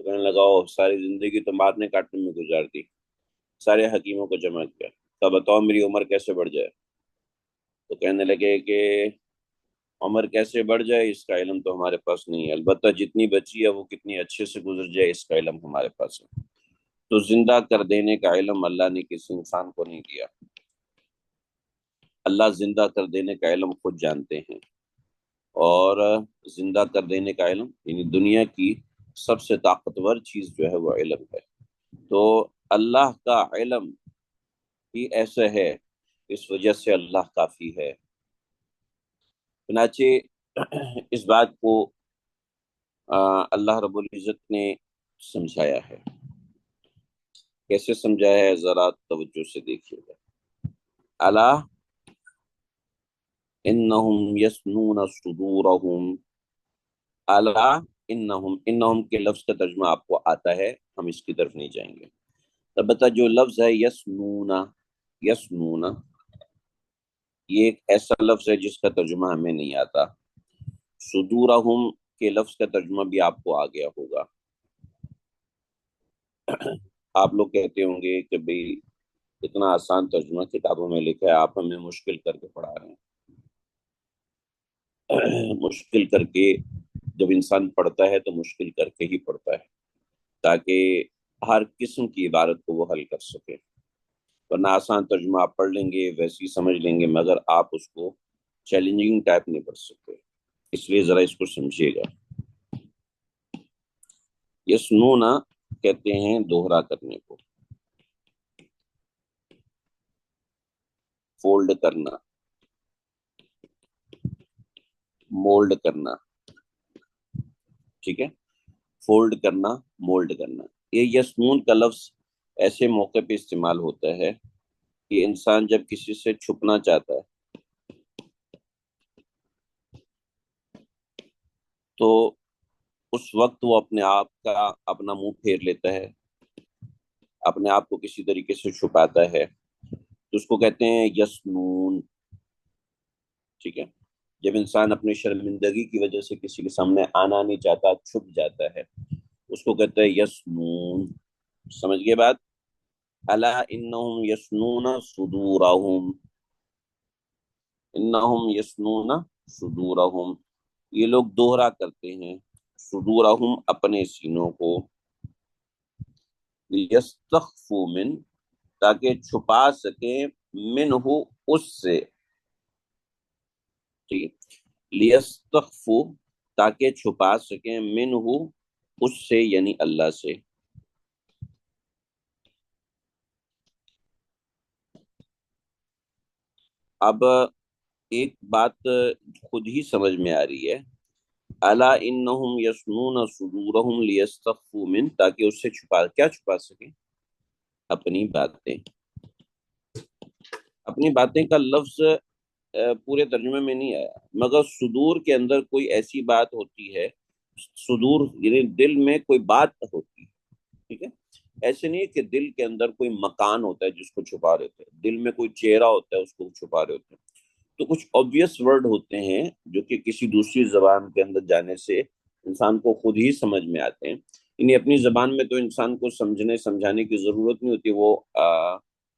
تو کہنے لگا ساری زندگی تو مارنے کاٹنے میں گزار دی، سارے حکیموں کو جمع کیا، تب بتاؤ میری عمر کیسے بڑھ جائے؟ تو کہنے لگے کہ عمر کیسے بڑھ جائے اس کا علم تو ہمارے پاس نہیں ہے، البتہ جتنی بچی ہے وہ کتنی اچھے سے گزر جائے اس کا علم ہمارے پاس ہے۔ تو زندہ کر دینے کا علم اللہ نے کسی انسان کو نہیں دیا، اللہ زندہ کر دینے کا علم خود جانتے ہیں، اور زندہ کر دینے کا علم یعنی دنیا کی سب سے طاقتور چیز جو ہے وہ علم ہے۔ تو اللہ کا علم ہی ایسا ہے، اس وجہ سے اللہ کافی ہے۔ چنانچہ اس بات کو اللہ رب العزت نے سمجھایا ہے۔ کیسے سمجھایا ہے ذرا توجہ سے دیکھیے گا۔ الا انہم یسنون صدورہم، الا انہم کے لفظ کا ترجمہ آپ کو آتا ہے، ہم اس کی طرف نہیں جائیں گے۔ البتہ جو لفظ ہے یسنون، یسنون یہ ایک ایسا لفظ ہے جس کا ترجمہ ہمیں نہیں آتا۔ صدورہم کے لفظ کا ترجمہ بھی آپ کو آ گیا ہوگا۔ آپ لوگ کہتے ہوں گے کہ بھئی اتنا آسان ترجمہ کتابوں میں لکھا ہے، آپ ہمیں مشکل کر کے پڑھا رہے ہیں۔ مشکل کر کے جب انسان پڑھتا ہے تو مشکل کر کے ہی پڑھتا ہے، تاکہ ہر قسم کی عبارت کو وہ حل کر سکے، ورنہ آسان ترجمہ آپ پڑھ لیں گے ویسے ہی سمجھ لیں گے، مگر آپ اس کو چیلنجنگ ٹائپ نہیں پڑھ سکتے، اس لیے ذرا اس کو سمجھیے گا۔ یسنونا کہتے ہیں دوہرا کرنے کو، فولڈ کرنا، مولڈ کرنا، ٹھیک ہے، فولڈ کرنا، مولڈ کرنا۔ یہ یسنون کا لفظ ایسے موقع پہ استعمال ہوتا ہے کہ انسان جب کسی سے چھپنا چاہتا ہے تو اس وقت وہ اپنے آپ کا اپنا منہ پھیر لیتا ہے، اپنے آپ کو کسی طریقے سے چھپاتا ہے، تو اس کو کہتے ہیں یسنون، ٹھیک ہے۔ جب انسان اپنی شرمندگی کی وجہ سے کسی کے سامنے آنا نہیں چاہتا، چھپ جاتا ہے، اس کو کہتے ہیں یسنون۔ سمجھ گئے بات؟ الا انہم یسنون صدورہم، انہم یسنون صدورہم، یہ لوگ دوہرا کرتے ہیں، صدورہم اپنے سینوں کو، لیستخفوا من تاکہ چھپا سکیں، منہ اس سے، ٹھیک ہے، لیستخفوا تاکہ چھپا سکیں، منہ اس سے یعنی اللہ سے۔ اب ایک بات خود ہی سمجھ میں آ رہی ہے، الا انہم یسنون صدورہم لیستخفوا من تاکہ اس سے کیا چھپا سکیں؟ اپنی باتیں۔ اپنی باتیں کا لفظ پورے ترجمے میں نہیں آیا، مگر صدور کے اندر کوئی ایسی بات ہوتی ہے، صدور یعنی دل میں کوئی بات ہوتی ہے، ٹھیک ہے، ایسے نہیں کہ دل کے اندر کوئی مکان ہوتا ہے جس کو چھپا رہے ہوتے ہیں، دل میں کوئی چہرہ ہوتا ہے اس کو چھپا رہے ہوتے ہیں، تو کچھ obvious ورڈ ہوتے ہیں جو کہ کسی دوسری زبان کے اندر جانے سے انسان کو خود ہی سمجھ میں آتے ہیں، یعنی اپنی زبان میں تو انسان کو سمجھنے سمجھانے کی ضرورت نہیں ہوتی،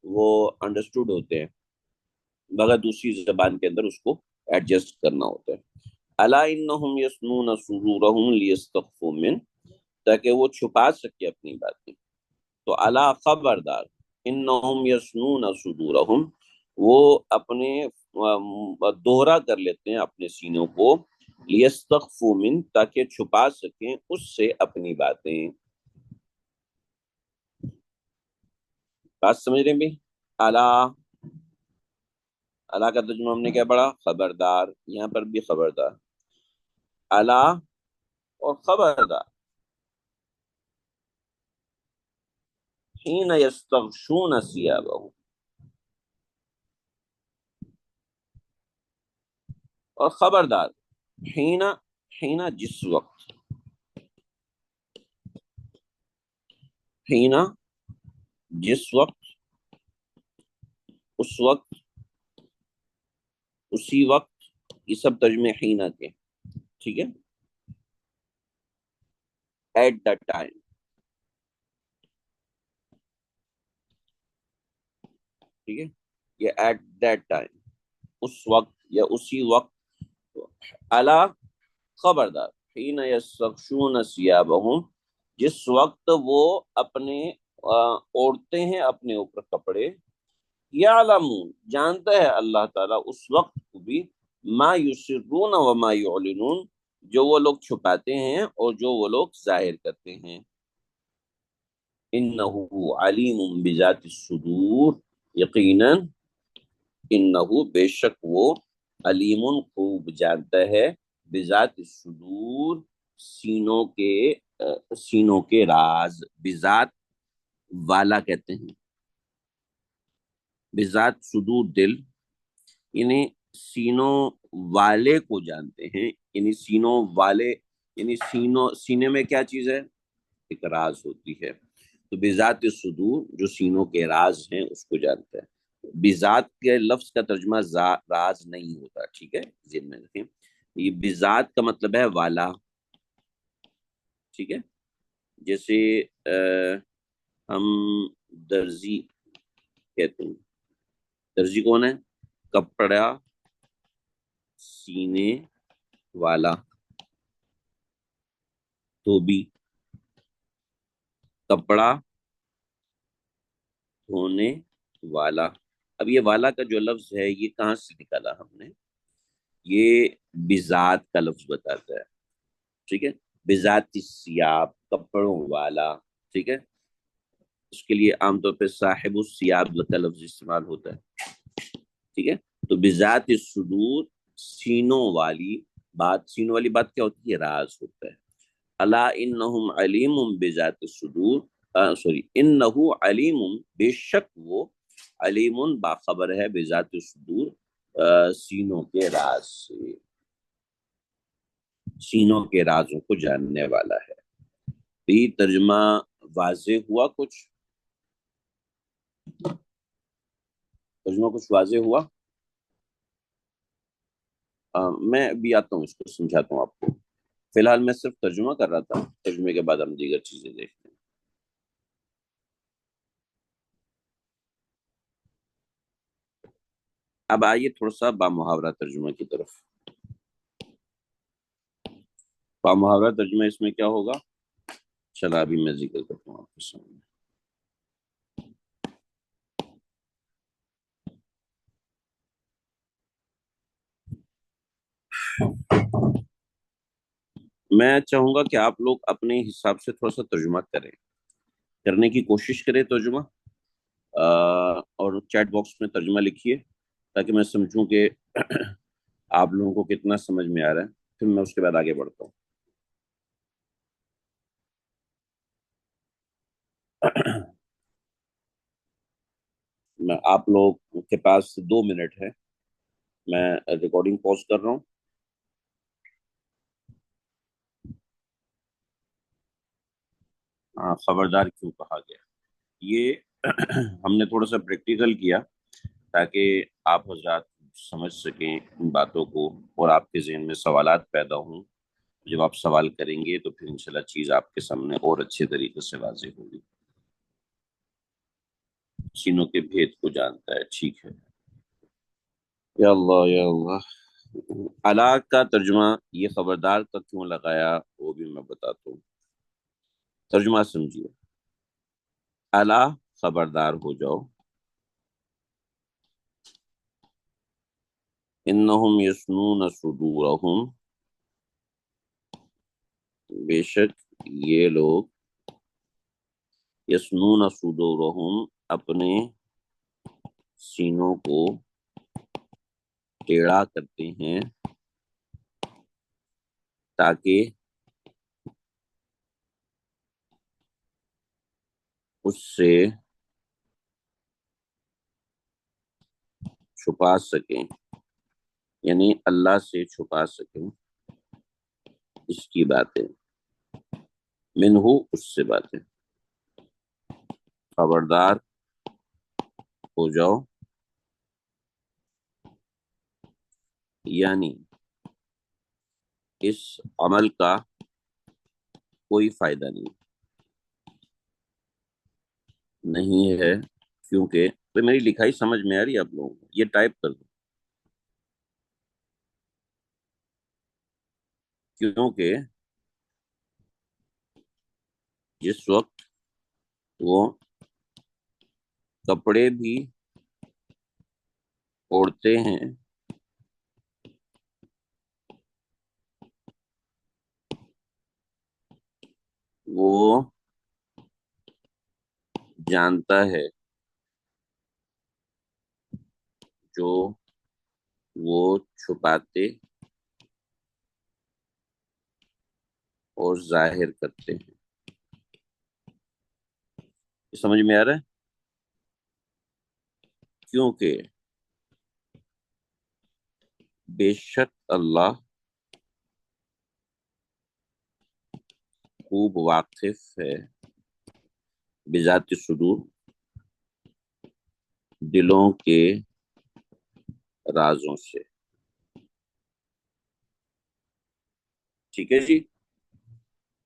وہ انڈرسٹوڈ ہوتے ہیں، مگر دوسری زبان کے اندر اس کو ایڈجسٹ کرنا ہوتا ہے۔ الا انہم یسنون صدورہم لیستخفوا من تاکہ وہ چھپا سکے اپنی باتیں، تو الا خبردار، انہم یسنون صدورہم وہ اپنے دوہرا کر لیتے ہیں اپنے سینوں کو، لیستخفوا من تاکہ چھپا سکیں اس سے اپنی باتیں۔ بات سمجھ رہے ہیں بھی؟ الا، الا کا ترجمہ ہم نے کیا پڑھا؟ خبردار، یہاں پر بھی خبردار، الا اور خبردار، حین یستغشون ثیابہم، اور خبردار، حین، حین جس وقت، حین جس وقت، اس وقت، اسی وقت، یہ سب ترجمے حین کے، ٹھیک ہے، ایٹ دا ٹائم، ٹھیک ہے، یہ ایٹ دیٹ ٹائم، اس وقت یا اسی وقت، الا خبردار، حین یستغشون ثیابہم، جس وقت وہ اپنے اوڑھتے ہیں اپنے اوپر کپڑے، یعلمون، جانتا ہے اللہ تعالیٰ اس وقت کو بھی، ما یسرون وما یعلنون، جو وہ لوگ چھپاتے ہیں اور جو وہ لوگ ظاہر کرتے ہیں، انہ علیم بذات الصدور، یقیناً انہ بے شک وہ، علیم خوب جانتا ہے، بذات الصدور، سینوں کے راز، بذات والا کہتے ہیں، بذات صدور دل، یعنی سینوں والے کو جانتے ہیں، یعنی سینوں والے، یعنی سینے میں کیا چیز ہے، ایک راز ہوتی ہے، تو بذات صدور، جو سینوں کے راز ہیں اس کو جانتا ہے۔ بذات کے لفظ کا ترجمہ راز نہیں ہوتا، ٹھیک ہے، ذہن میں رکھیں، یہ بذات کا مطلب ہے والا، ٹھیک ہے، جیسے ہم درزی کہتے ہیں، درزی کون ہے، کپڑا سینے والا، دھوبی، کپڑا دھونے والا۔ اب یہ والا کا جو لفظ ہے یہ کہاں سے نکالا ہم نے، یہ بذات کا لفظ بتاتا ہے، ٹھیک ہے، بذات الثیاب، کپڑوں والا، ٹھیک ہے، اس کے لیے عام طور پہ صاحب الثیاب کا لفظ استعمال ہوتا ہے، ٹھیک ہے، تو بذات الصدور، سینوں والی بات، سینوں والی بات کیا ہوتی ہے، راز ہوتا ہے، الا انہم علیم بذات الصدور، سوری انہ علیم، بے شک وہ، علیم باخبر ہے، بذات الصدور، سینوں کے راز سے، سینوں کے رازوں کو جاننے والا ہے۔ یہ ترجمہ واضح ہوا، کچھ ترجمہ کچھ واضح ہوا، میں بھی آتا ہوں اس کو سمجھاتا ہوں آپ کو، فی الحال میں صرف ترجمہ کر رہا تھا، ترجمے کے بعد ہم دیگر چیزیں دیکھتے ہیں۔ اب آئیے تھوڑا سا بامحاورہ ترجمہ کی طرف۔ بامحاورہ ترجمہ اس میں کیا ہوگا، چلا ابھی میں ذکر کرتا ہوں آپ کے سامنے۔ میں چاہوں گا کہ آپ لوگ اپنے حساب سے تھوڑا سا ترجمہ کریں، کرنے کی کوشش کریں ترجمہ، اور چیٹ باکس میں ترجمہ لکھیے تاکہ میں سمجھوں کہ آپ لوگوں کو کتنا سمجھ میں آ رہا ہے، پھر میں اس کے بعد آگے بڑھتا ہوں۔ میں آپ لوگ کے پاس 2 منٹ ہے، میں ریکارڈنگ پوز کر رہا ہوں۔ خبردار کیوں کہا گیا، یہ ہم نے تھوڑا سا پریکٹیکل کیا تاکہ آپ حضرات سمجھ سکیں ان باتوں کو، اور آپ کے ذہن میں سوالات پیدا ہوں، جب آپ سوال کریں گے تو پھر انشاءاللہ چیز آپ کے سامنے اور اچھے طریقے سے واضح ہوگی۔ سینوں کے بھید کو جانتا ہے، ٹھیک ہے، یا اللہ یا اللہ۔ الا کا ترجمہ یہ خبردار کا کیوں لگایا وہ بھی میں بتاتا ہوں، ترجمہ سمجھیے، الا خبردار ہو جاؤ، انہم یسنون صدورہم، بے شک یہ لوگ، یسنون صدورہم، اپنے سینوں کو ٹیڑھا کرتے ہیں، تاکہ اس سے چھپا سکیں، یعنی اللہ سے چھپا سکیں اس کی باتیں، منہ اس سے باتیں، خبردار ہو جاؤ، یعنی اس عمل کا کوئی فائدہ نہیں ہے، کیونکہ تو میری لکھائی سمجھ میں آ رہی ہے آپ لوگوں کو؟ یہ ٹائپ کر دو، کیونکہ جس وقت وہ کپڑے بھی اوڑھتے ہیں وہ جانتا ہے جو وہ چھپاتے اور ظاہر کرتے ہیں۔ سمجھ میں آ رہا ہے؟ کیونکہ بے شک اللہ خوب واقف ہے بذات صدور، دلوں کے رازوں سے۔ ٹھیک ہے جی،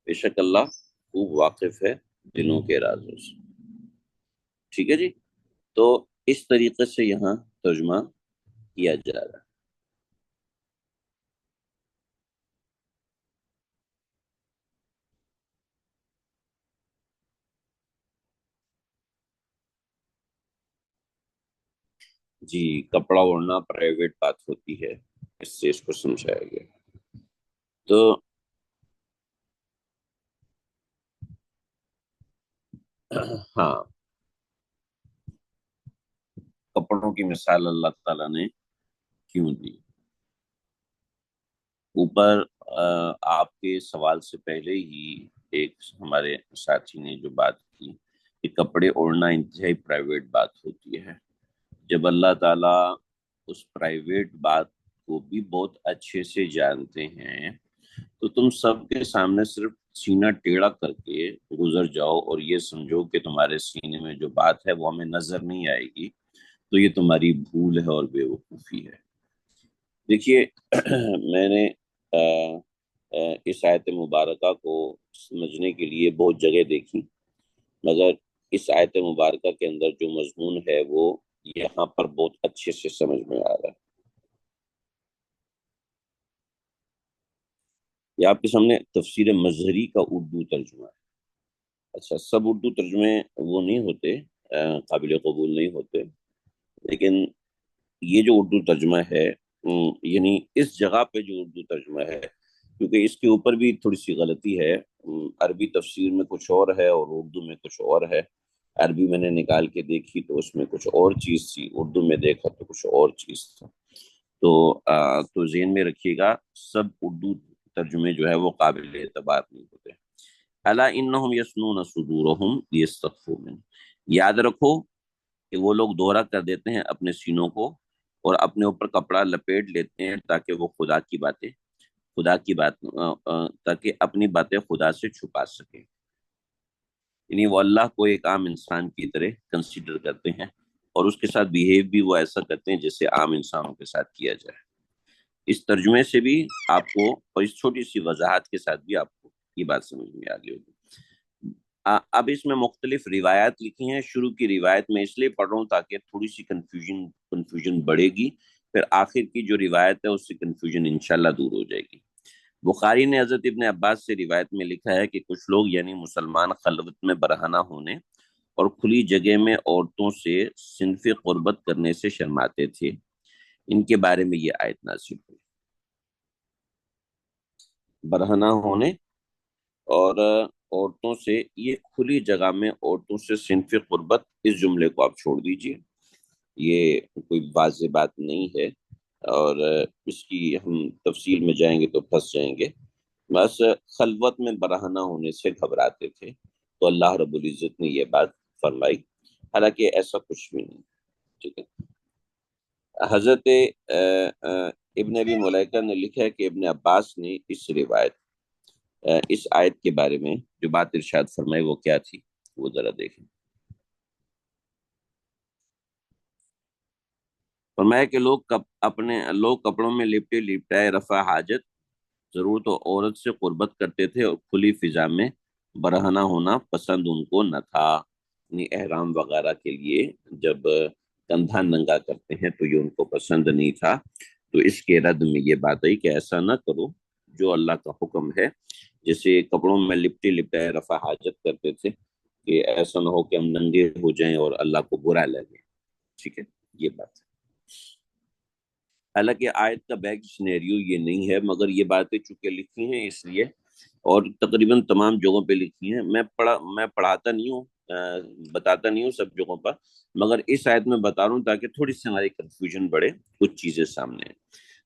بے شک اللہ خوب واقف ہے دلوں کے رازوں سے۔ ٹھیک ہے جی، تو اس طریقے سے یہاں ترجمہ کیا جا رہا ہے۔ جی، کپڑا اوڑھنا پرائیویٹ بات ہوتی ہے، اس سے اس کو سمجھایا گیا۔ تو ہاں، کپڑوں کی مثال اللہ تعالیٰ نے کیوں دی؟ اوپر آپ کے سوال سے پہلے ہی ایک ہمارے ساتھی نے جو بات کی کہ کپڑے اوڑھنا انتہائی پرائیویٹ بات ہوتی ہے، جب اللہ تعالیٰ اس پرائیویٹ بات کو بھی بہت اچھے سے جانتے ہیں، تو تم سب کے سامنے صرف سینہ ٹیڑھا کر کے گزر جاؤ اور یہ سمجھو کہ تمہارے سینے میں جو بات ہے وہ ہمیں نظر نہیں آئے گی، تو یہ تمہاری بھول ہے اور بے وقوفی ہے۔ دیکھیے میں نے اس آیت مبارکہ کو سمجھنے کے لیے بہت جگہ دیکھی، مگر اس آیت مبارکہ کے اندر جو مضمون ہے وہ یہاں پر بہت اچھے سے سمجھ میں آ رہا ہے۔ یہ آپ کے سامنے تفسیر مظہری کا اردو ترجمہ ہے۔ اچھا، سب اردو ترجمے وہ نہیں ہوتے، قابل قبول نہیں ہوتے، لیکن یہ جو اردو ترجمہ ہے، یعنی اس جگہ پہ جو اردو ترجمہ ہے، کیونکہ اس کے اوپر بھی تھوڑی سی غلطی ہے، عربی تفسیر میں کچھ اور ہے اور اردو میں کچھ اور ہے۔ عربی میں نے نکال کے دیکھی تو اس میں کچھ اور چیز تھی، اردو میں دیکھا تو کچھ اور چیز تھا۔ تو ذہن میں رکھیے گا، سب اردو ترجمے جو ہے وہ قابل اعتبار نہیں ہوتے۔ الا انہم یسنون صدورہم لیستخفوا منہ، یاد رکھو کہ وہ لوگ دوہرا کر دیتے ہیں اپنے سینوں کو اور اپنے اوپر کپڑا لپیٹ لیتے ہیں تاکہ وہ تاکہ اپنی باتیں خدا سے چھپا سکیں، یعنی وہ اللہ کو ایک عام انسان کی طرح کنسیڈر کرتے ہیں اور اس کے ساتھ بیہیو بھی وہ ایسا کرتے ہیں جیسے عام انسانوں کے ساتھ کیا جائے۔ اس ترجمے سے بھی آپ کو اور اس چھوٹی سی وضاحت کے ساتھ بھی آپ کو یہ بات سمجھ میں آ گئی ہوگی۔ اب اس میں مختلف روایات لکھی ہیں، شروع کی روایت میں اس لیے پڑھ رہا ہوں تاکہ تھوڑی سی کنفیوژن بڑھے گی، پھر آخر کی جو روایت ہے اس سے کنفیوژن انشاءاللہ دور ہو جائے گی۔ بخاری نے حضرت ابن عباس سے روایت میں لکھا ہے کہ کچھ لوگ یعنی مسلمان خلوت میں برہنہ ہونے اور کھلی جگہ میں عورتوں سے صنف قربت کرنے سے شرماتے تھے، ان کے بارے میں یہ آیت نازل ہوئی۔ برہنہ ہونے اور عورتوں سے، یہ کھلی جگہ میں عورتوں سے صنف قربت، اس جملے کو آپ چھوڑ دیجئے، یہ کوئی واضح بات نہیں ہے، اور اس کی ہم تفصیل میں جائیں گے تو پھنس جائیں گے۔ بس خلوت میں برہنہ ہونے سے گھبراتے تھے تو اللہ رب العزت نے یہ بات فرمائی، حالانکہ ایسا کچھ بھی نہیں۔ ٹھیک ہے، حضرت ابن ابی ملیکہ نے لکھا ہے کہ ابن عباس نے اس روایت اس آیت کے بارے میں جو بات ارشاد فرمائی وہ کیا تھی، وہ ذرا دیکھیں۔ فرمایا کہ لوگ کپڑوں میں لپٹے لپٹائے رفع حاجت، ضرور تو عورت سے قربت کرتے تھے اور کھلی فضا میں برہنہ ہونا پسند ان کو نہ تھا۔ اپنی احرام وغیرہ کے لیے جب کندھا ننگا کرتے ہیں تو یہ ان کو پسند نہیں تھا، تو اس کے رد میں یہ بات آئی کہ ایسا نہ کرو، جو اللہ کا حکم ہے، جیسے کپڑوں میں لپٹے لپٹائے رفع حاجت کرتے تھے، کہ ایسا نہ ہو کہ ہم ننگے ہو جائیں اور اللہ کو برا لگے، ٹھیک ہے، یہ بات ہے۔ حالانکہ آیت کا بیک سینیریو یہ نہیں ہے، مگر یہ باتیں چونکہ لکھی ہیں اس لیے، اور تقریباً تمام جگہوں پہ لکھی ہیں، میں پڑھاتا نہیں ہوں، بتاتا نہیں ہوں سب جگہوں پر، مگر اس آیت میں بتا رہا ہوں تاکہ تھوڑی سی ہماری کنفیوژن بڑھے، کچھ چیزیں سامنے ہیں۔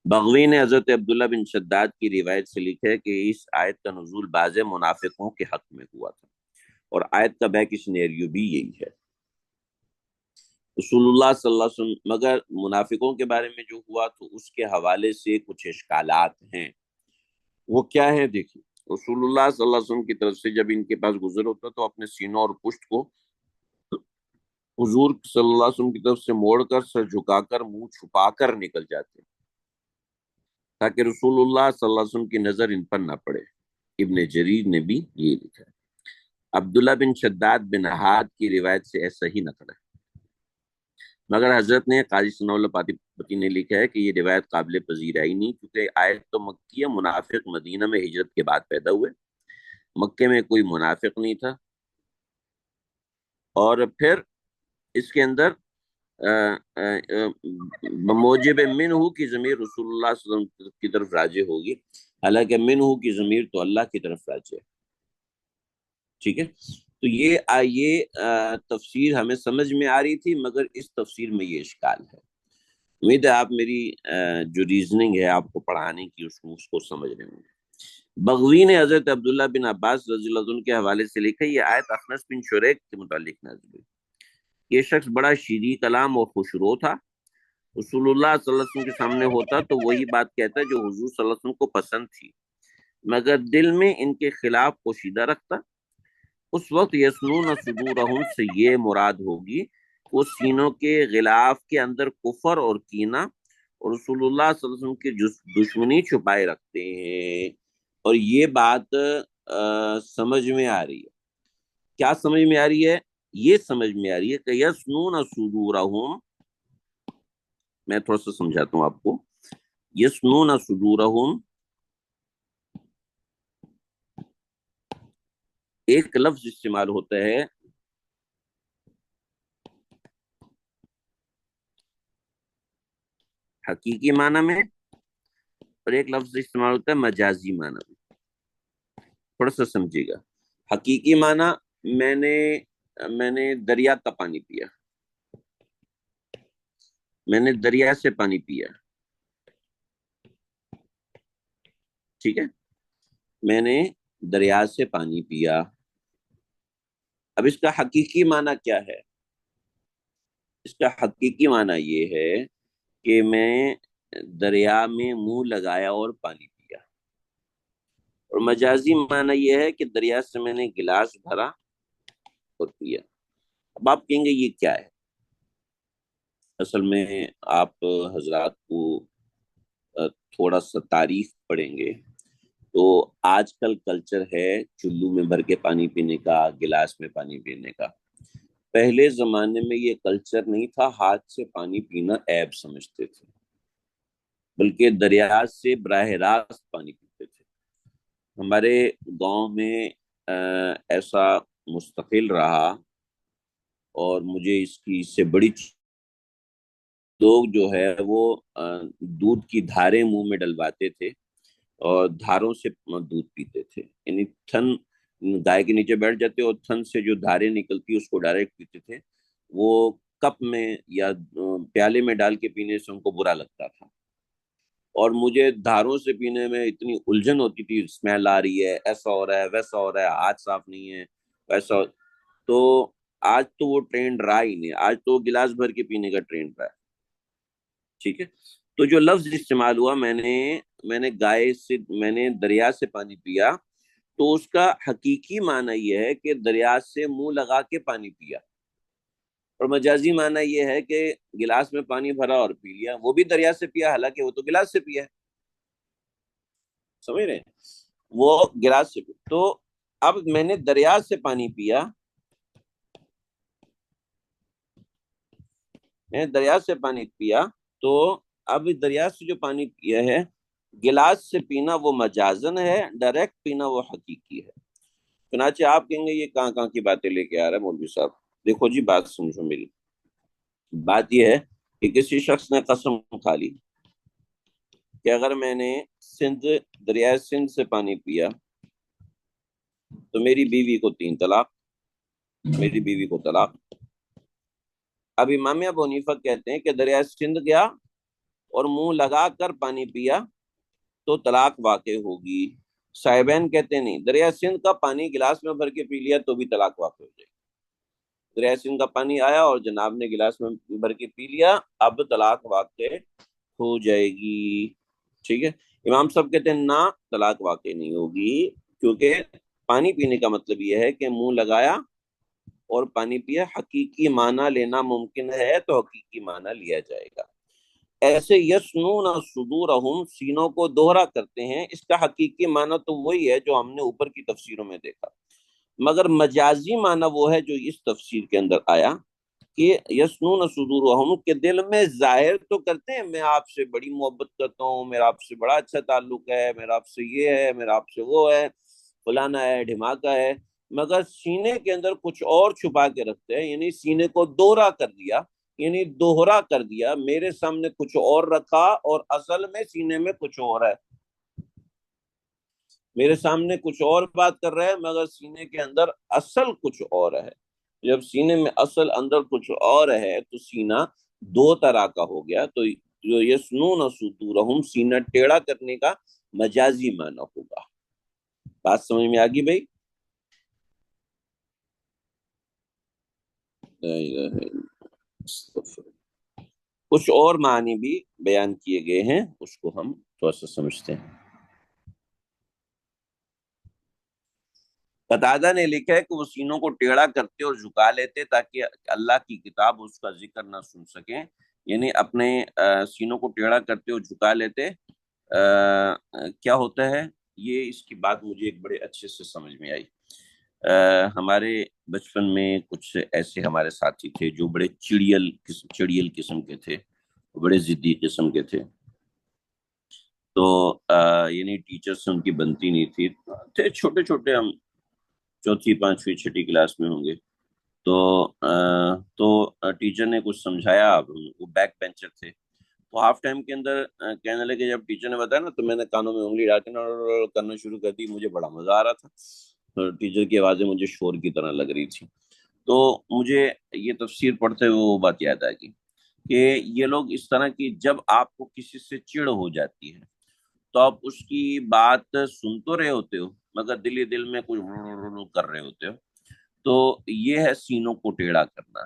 بغوی نے حضرت عبداللہ بن شداد کی روایت سے لکھا ہے کہ اس آیت کا نزول بعض منافقوں کے حق میں ہوا تھا، اور آیت کا بیک سینیریو بھی یہی ہے۔ رسول اللہ صلی اللہ علیہ وسلم، مگر منافقوں کے بارے میں جو ہوا تو اس کے حوالے سے کچھ اشکالات ہیں، وہ کیا ہے دیکھیں۔ رسول اللہ صلی اللہ علیہ وسلم کی طرف سے جب ان کے پاس گزر ہوتا تو اپنے سینوں اور پشت کو حضور صلی اللہ علیہ وسلم کی طرف سے موڑ کر، سر جھکا کر، منہ چھپا کر نکل جاتے، تاکہ رسول اللہ صلی اللہ علیہ وسلم کی نظر ان پر نہ پڑے۔ ابن جریر نے بھی یہ لکھا ہے۔ عبداللہ بن شداد بن حاد کی روایت سے ایسا ہی نقل ہے، مگر حضرت نے قاضی ثناء اللہ پاتی نے لکھا ہے کہ یہ روایت قابل پذیرائی نہیں، کیونکہ آیت تو مکیہ، منافق مدینہ میں ہجرت کے بعد پیدا ہوئے، مکے میں کوئی منافق نہیں تھا، اور پھر اس کے اندر موجب من ہو کی ضمیر رسول اللہ صلی اللہ علیہ وسلم کی طرف راجع ہوگی، حالانکہ من ہو کی ضمیر تو اللہ کی طرف راجع ہے، ٹھیک ہے۔ تو یہ تفسیر ہمیں سمجھ میں آ رہی تھی، مگر اس تفسیر میں یہ اشکال ہے۔ امید ہے آپ میری جو ریزننگ ہے آپ کو پڑھانے کی اس کو سمجھ رہے ہوں گے۔ بغوی نے حضرت عبداللہ بن عباس رضی اللہ عنہ کے حوالے سے لکھا، یہ آیت اخنس بن شریک کے متعلق نازل ہوئی۔ یہ شخص بڑا شیریں کلام اور خوشرو تھا، رسول اللہ صلی اللہ علیہ وسلم کے سامنے ہوتا تو وہی بات کہتا جو حضور صلی اللہ علیہ وسلم کو پسند تھی، مگر دل میں ان کے خلاف پوشیدہ رکھتا۔ اس وقت یسنون صدورہم سے یہ مراد ہوگی، وہ سینوں کے غلاف کے اندر کفر اور کینہ اور رسول اللہ صلی اللہ علیہ وسلم کی دشمنی چھپائے رکھتے ہیں، اور یہ بات سمجھ میں آ رہی ہے۔ کیا سمجھ میں آ رہی ہے؟ یہ سمجھ میں آ رہی ہے کہ یسنون صدورہم، میں تھوڑا سا سمجھاتا ہوں آپ کو۔ یسنون صدورہم ایک لفظ استعمال ہوتا ہے حقیقی معنی میں، اور ایک لفظ استعمال ہوتا ہے مجازی معنی میں، تھوڑا سا سمجھیے گا۔ حقیقی معنی، میں نے دریا کا پانی پیا، میں نے دریا سے پانی پیا، ٹھیک ہے، میں نے دریا سے پانی پیا۔ اب اس کا حقیقی معنی کیا ہے؟ اس کا حقیقی معنی یہ ہے کہ میں دریا میں منہ لگایا اور پانی پیا، اور مجازی معنی یہ ہے کہ دریا سے میں نے گلاس بھرا اور پیا۔ اب آپ کہیں گے یہ کیا ہے؟ اصل میں آپ حضرات کو تھوڑا سا تاریخ پڑھیں گے تو آج کل کلچر ہے چلو میں بھر کے پانی پینے کا، گلاس میں پانی پینے کا۔ پہلے زمانے میں یہ کلچر نہیں تھا، ہاتھ سے پانی پینا عیب سمجھتے تھے، بلکہ دریا سے براہ راست پانی پیتے تھے۔ ہمارے گاؤں میں ایسا مستقل رہا، اور مجھے اس سے بڑی لوگ جو ہے وہ دودھ کی دھاریں منہ میں ڈلواتے تھے اور دھاروں سے دودھ پیتے تھے، یعنی تھن گائے کے نیچے بیٹھ جاتے اور تھن سے جو دھاریں نکلتی اس کو ڈائریکٹ پیتے تھے۔ وہ کپ میں یا پیالے میں ڈال کے پینے سے ان کو برا لگتا تھا، اور مجھے دھاروں سے پینے میں اتنی الجھن ہوتی تھی، اسمیل آ رہی ہے، ایسا ہو رہا ہے، ویسا ہو رہا ہے، ہاتھ صاف نہیں ہے، ویسا تو آج تو وہ ٹرینڈ رہا ہی نہیں، آج تو گلاس بھر کے پینے کا ٹرینڈ رہا ہے، ٹھیک ہے۔ تو جو لفظ استعمال ہوا، میں نے دریا سے پانی پیا، تو اس کا حقیقی معنی یہ ہے کہ دریا سے منہ لگا کے پانی پیا، اور مجازی معنی یہ ہے کہ گلاس میں پانی بھرا اور پی لیا، وہ بھی دریا سے پیا، حالانکہ وہ تو گلاس سے پیا ہے، سمجھ رہے ہیں؟ وہ گلاس سے پیا۔ تو اب میں نے دریا سے پانی پیا، دریا سے پانی پیا، تو اب دریا سے جو پانی پیا ہے گلاس سے پینا وہ مجازن ہے، ڈائریکٹ پینا وہ حقیقی ہے۔ چنانچہ آپ کہیں گے یہ کہاں کہاں کی باتیں لے کے آ رہا ہے مولوی صاحب؟ دیکھو جی بات سمجھو میری، بات یہ ہے کہ کسی شخص نے قسم کھا لی کہ اگر میں نے دریائے سندھ سے پانی پیا تو میری بیوی کو 3 طلاق، میری بیوی کو طلاق۔ اب امام ابو حنیفہ کہتے ہیں کہ دریائے سندھ گیا اور منہ لگا کر پانی پیا تو طلاق واقع ہوگی۔ صاحبین کہتے ہیں نہیں، دریائے سندھ کا پانی گلاس میں بھر کے پی لیا تو بھی طلاق واقع ہو جائے گی۔ دریائے سندھ کا پانی آیا اور جناب نے گلاس میں بھر کے پی لیا، اب طلاق واقع ہو جائے گی، ٹھیک ہے۔ امام صاحب کہتے ہیں نہ، طلاق واقع نہیں ہوگی، کیونکہ پانی پینے کا مطلب یہ ہے کہ منہ لگایا اور پانی پیا، حقیقی معنی لینا ممکن ہے تو حقیقی معنی لیا جائے گا۔ ایسے یسنون صدورہم، سینوں کو دوہرا کرتے ہیں، اس کا حقیقی معنی تو وہی ہے جو ہم نے اوپر کی تفسیروں میں دیکھا، مگر مجازی معنی وہ ہے جو اس تفسیر کے اندر آیا کہ یسنون صدورہم، کے دل میں ظاہر تو کرتے ہیں میں آپ سے بڑی محبت کرتا ہوں، میرا آپ سے بڑا اچھا تعلق ہے، میرا آپ سے یہ ہے، میرا آپ سے وہ ہے، فلانا ہے، ڈھماکا ہے، مگر سینے کے اندر کچھ اور چھپا کے رکھتے ہیں، یعنی سینے کو دوہرا کر دیا، یعنی دوہرا کر دیا، میرے سامنے کچھ اور رکھا اور اصل میں سینے میں کچھ اور ہے، میرے سامنے کچھ اور بات کر رہا ہے مگر سینے کے اندر اصل کچھ اور ہے۔ جب سینے میں اصل اندر کچھ اور ہے تو سینہ 2 طرح کا ہو گیا، تو جو یسنون صدورہم، سینہ ٹیڑھا کرنے کا مجازی معنی ہوگا۔ بات سمجھ میں آگی بھائی؟ لا الہ الا اللہ، استغفر۔ کچھ اور معنی بھی بیان کیے گئے ہیں، اس کو ہم تھوڑا سا سمجھتے ہیں۔ قتادہ نے لکھا ہے کہ وہ سینوں کو ٹیڑھا کرتے اور جھکا لیتے تاکہ اللہ کی کتاب اس کا ذکر نہ سن سکیں، یعنی اپنے سینوں کو ٹیڑھا کرتے اور جھکا لیتے۔ کیا ہوتا ہے یہ، اس کی بات مجھے ایک بڑے اچھے سے سمجھ میں آئی۔ ہمارے بچپن میں کچھ ایسے ہمارے ساتھی تھے جو بڑے چڑیل قسم کے تھے، بڑے ضدی قسم کے تھے، تو یعنی ٹیچر سے ان کی بنتی نہیں تھی، تھے چھوٹے چھوٹے، ہم چوتھی پانچویں چھٹی کلاس میں ہوں گے، تو ٹیچر نے کچھ سمجھایا، وہ بیک بینچر تھے، تو ہاف ٹائم کے اندر کہنے لگے، جب ٹیچر نے بتایا نا تو میں نے کانوں میں انگلی ڈال کے کرنا شروع کر دی، مجھے بڑا مزہ آ رہا تھا، تو ٹیچر کی آوازیں مجھے شور کی طرح لگ رہی تھی، تو مجھے یہ تفسیر پڑھتے ہوئے وہ بات یاد آ گئی کہ یہ لوگ اس طرح کی، جب آپ کو کسی سے چڑ ہو جاتی ہے تو آپ اس کی بات سن تو رہے ہوتے ہو مگر دل ہی دل میں کچھ کر رہے ہوتے ہو، تو یہ ہے سینوں کو ٹیڑھا کرنا،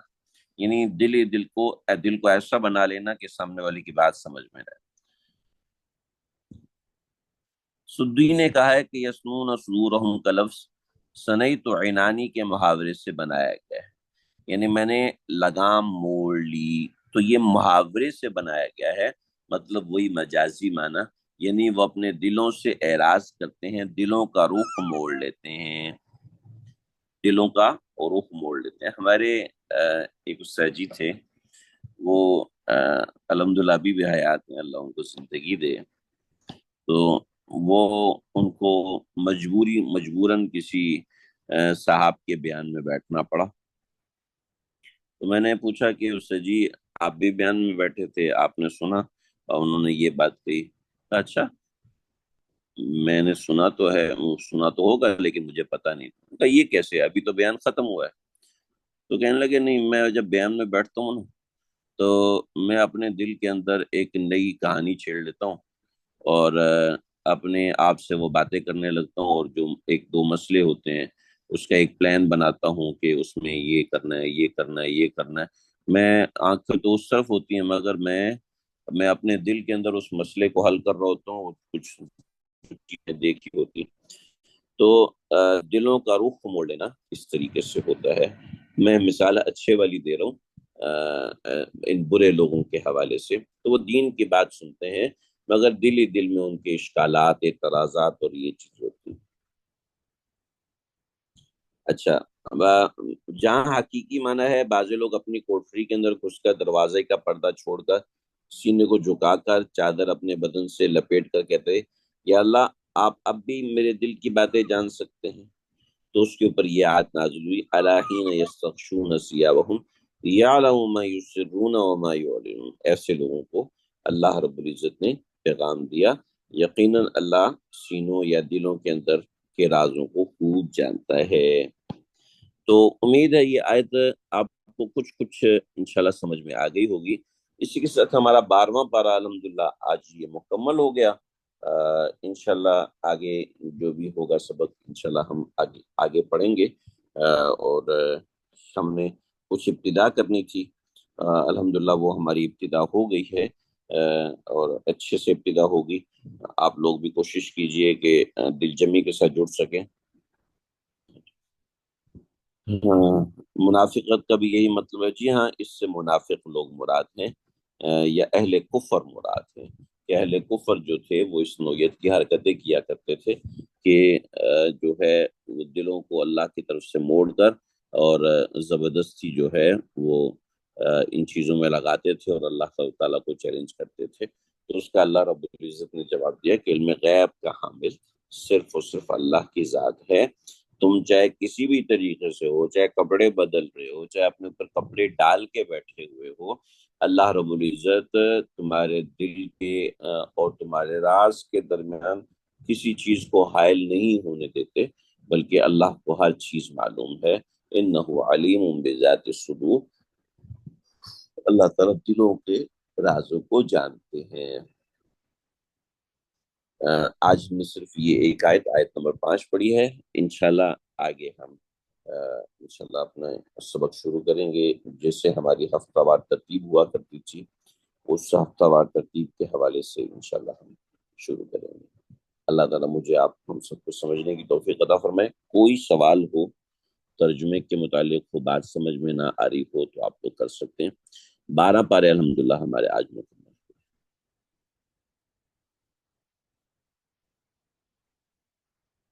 یعنی دل کو ایسا بنا لینا کہ سامنے والی کی بات سمجھ میں رہے۔ سدی نے کہا ہے کہ یسنون صدورہم کا لفظ سنئی تو عنانی کے محاورے سے بنایا گیا ہے، یعنی میں نے لگام موڑ لی، تو یہ محاورے سے بنایا گیا ہے، مطلب وہی مجازی معنی، یعنی وہ اپنے دلوں سے اعراض کرتے ہیں، دلوں کا رخ موڑ لیتے ہیں، دلوں کا رخ موڑ لیتے ہیں۔ ہمارے ایک استاد جی تھے، وہ الحمدللہ ابھی بھی حیات ہیں، اللہ ان کو زندگی دے، تو وہ ان کو مجبوراً کسی صاحب کے بیان میں بیٹھنا پڑا، تو میں نے پوچھا کہ اس سے جی آپ بھی بیان میں بیٹھے تھے، آپ نے سنا اور انہوں نے یہ بات کہی؟ اچھا، میں نے سنا تو ہے، سنا تو ہوگا لیکن مجھے پتا نہیں، کہا یہ کیسے، ابھی تو بیان ختم ہوا ہے؟ تو کہنے لگے نہیں، میں جب بیان میں بیٹھتا ہوں نا تو میں اپنے دل کے اندر ایک نئی کہانی چھیڑ لیتا ہوں اور اپنے آپ سے وہ باتیں کرنے لگتا ہوں، اور جو ایک دو مسئلے ہوتے ہیں اس کا ایک پلان بناتا ہوں کہ اس میں یہ کرنا ہے، یہ کرنا ہے، یہ کرنا ہے، میں آنکھیں تو اس طرف ہوتی ہیں مگر میں اپنے دل کے اندر اس مسئلے کو حل کر رہا ہوتا ہوں، اور کچھ چیزیں دیکھی ہوتی ہیں، تو دلوں کا رخ موڑ لینا اس طریقے سے ہوتا ہے۔ میں مثال اچھے والی دے رہا ہوں ان برے لوگوں کے حوالے سے، تو وہ دین کی بات سنتے ہیں مگر دل ہی دل میں ان کے اشکالات، اعتراضات اور یہ چیز ہوتی ہے۔ اچھا، جہاں حقیقی معنی ہے، بعض لوگ اپنی کوٹری کے اندر گھس کر دروازے کا پردہ چھوڑ کر سینے کو جھکا کر چادر اپنے بدن سے لپیٹ کر کہتے ہیں یا اللہ آپ اب بھی میرے دل کی باتیں جان سکتے ہیں، تو اس کے اوپر یہ آیت نازل ہوئی الا حین یستغشون ثیابہم یعلم ما یسرون وما یعلنون۔ ایسے لوگوں کو اللہ رب العزت نے پیغام دیا، یقیناً اللہ سینوں یا دلوں کے اندر کے رازوں کو خوب جانتا ہے۔ تو امید ہے یہ آیت آپ کو کچھ کچھ انشاءاللہ سمجھ میں آ گئی ہوگی۔ اسی کے ساتھ ہمارا 12واں پارہ الحمدللہ آج یہ مکمل ہو گیا۔ انشاءاللہ آگے جو بھی ہوگا سبق انشاءاللہ ہم آگے پڑھیں گے، اور ہم نے کچھ ابتدا کرنی تھی، الحمدللہ وہ ہماری ابتدا ہو گئی ہے، اور اچھے سے ابتدا ہوگی۔ آپ لوگ بھی کوشش کیجئے کہ دل جمی کے ساتھ جڑ سکیں۔ ہاں، منافقت کا بھی یہی مطلب ہے، جی ہاں، اس سے منافق لوگ مراد ہیں، یا اہل کفر مراد ہیں کہ اہل کفر جو تھے وہ اس نوعیت کی حرکتیں کیا کرتے تھے کہ جو ہے وہ دلوں کو اللہ کی طرف سے موڑ کر اور زبردستی جو ہے وہ ان چیزوں میں لگاتے تھے اور اللہ تعالیٰ کو چیلنج کرتے تھے۔ تو اس کا اللہ رب العزت نے جواب دیا کہ علم غیب کا حامل صرف اور صرف اللہ کی ذات ہے۔ تم چاہے کسی بھی طریقے سے ہو، چاہے کپڑے بدل رہے ہو، چاہے اپنے اوپر کپڑے ڈال کے بیٹھے ہوئے ہو، اللہ رب العزت تمہارے دل کے اور تمہارے راز کے درمیان کسی چیز کو حائل نہیں ہونے دیتے، بلکہ اللہ کو ہر چیز معلوم ہے۔ انہ علیم بذات الصدور، اللہ تعالیٰ دلوں کے رازوں کو جانتے ہیں۔ آج ہم نے صرف یہ ایک آیت نمبر 5 پڑھی ہے۔ انشاءاللہ آگے ہم انشاءاللہ اپنا سبق شروع کریں گے، جیسے ہماری ہفتہ وار ترتیب ہوا کرتی تھی، اس ہفتہ وار ترتیب کے حوالے سے انشاءاللہ ہم شروع کریں گے۔ اللہ تعالیٰ مجھے آپ ہم سب کو سمجھنے کی توفیق عطا فرمائے۔ کوئی سوال ہو ترجمے کے متعلق ہو، بات سمجھ میں نہ آ رہی ہو، تو آپ کو کر سکتے ہیں۔ 12 پارے الحمدللہ ہمارے آج میں